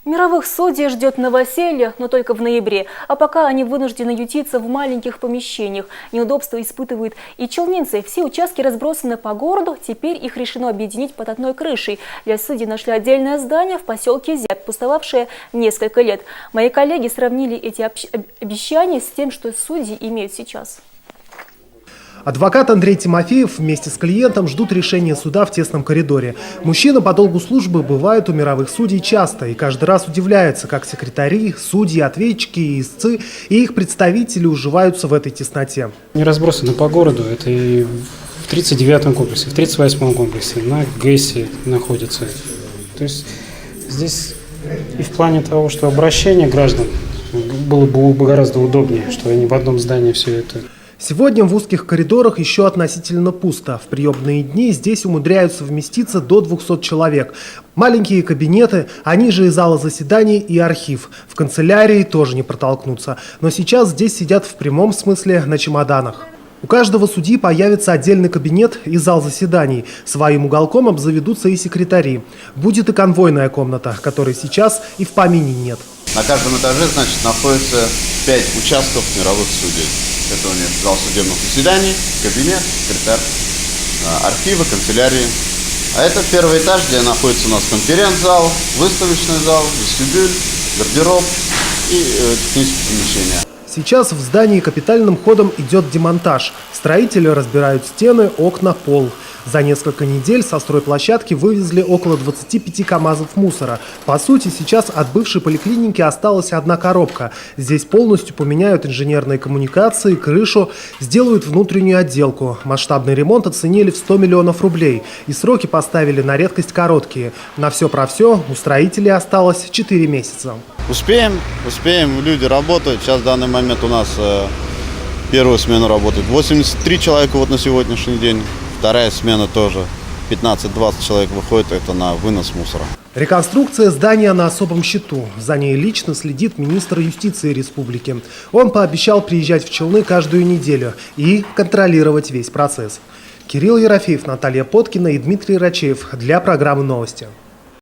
Мировых судей ждет новоселье, но только в ноябре. А пока они вынуждены ютиться в маленьких помещениях. Неудобства испытывают и челнинцы. Все участки разбросаны по городу. Теперь их решено объединить под одной крышей. Для судей нашли отдельное здание в поселке Зяб, пустовавшее несколько лет. Мои коллеги сравнили эти обещания с тем, что судьи имеют сейчас. Адвокат Андрей Тимофеев вместе с клиентом ждут решения суда в тесном коридоре. Мужчина по долгу службы бывает у мировых судей часто и каждый раз удивляется, как секретари, судьи, ответчики и истцы и их представители уживаются в этой тесноте. Не разбросаны по городу, это и в 39-м комплексе, в 38-м комплексе, на ГЭСе находится. То есть здесь и в плане того, что обращение граждан было бы гораздо удобнее, что они в одном здании все это. Сегодня в узких коридорах еще относительно пусто. В приемные дни здесь умудряются вместиться до 200 человек. Маленькие кабинеты, они же и зала заседаний, и архив. В канцелярии тоже не протолкнуться. Но сейчас здесь сидят в прямом смысле на чемоданах. У каждого судьи появится отдельный кабинет и зал заседаний. Своим уголком обзаведутся и секретари. Будет и конвойная комната, которой сейчас и в помине нет. На каждом этаже, значит, находится 5 участков мировых судей. Это у них зал судебных заседаний, кабинет, секретарь, архивы, канцелярии. А это первый этаж, где находится у нас конференц-зал, выставочный зал, вестибюль, гардероб и технические помещения. Сейчас в здании капитальным ходом идет демонтаж. Строители разбирают стены, окна, пол. За несколько недель со стройплощадки вывезли около 25 КАМАЗов мусора. По сути, сейчас от бывшей поликлиники осталась одна коробка. Здесь полностью поменяют инженерные коммуникации, крышу, сделают внутреннюю отделку. Масштабный ремонт оценили в 100 миллионов рублей. И сроки поставили на редкость короткие. На все про все у строителей осталось 4 месяца. Успеем, люди работают. Сейчас в данный момент у нас первую смену работает 83 человека вот на сегодняшний день. Вторая смена тоже 15-20 человек выходит, это на вынос мусора. Реконструкция здания на особом счету. За ней лично следит министр юстиции республики. Он пообещал приезжать в Челны каждую неделю и контролировать весь процесс. Кирилл Ерофеев, Наталья Поткина и Дмитрий Рачеев для программы «Новости».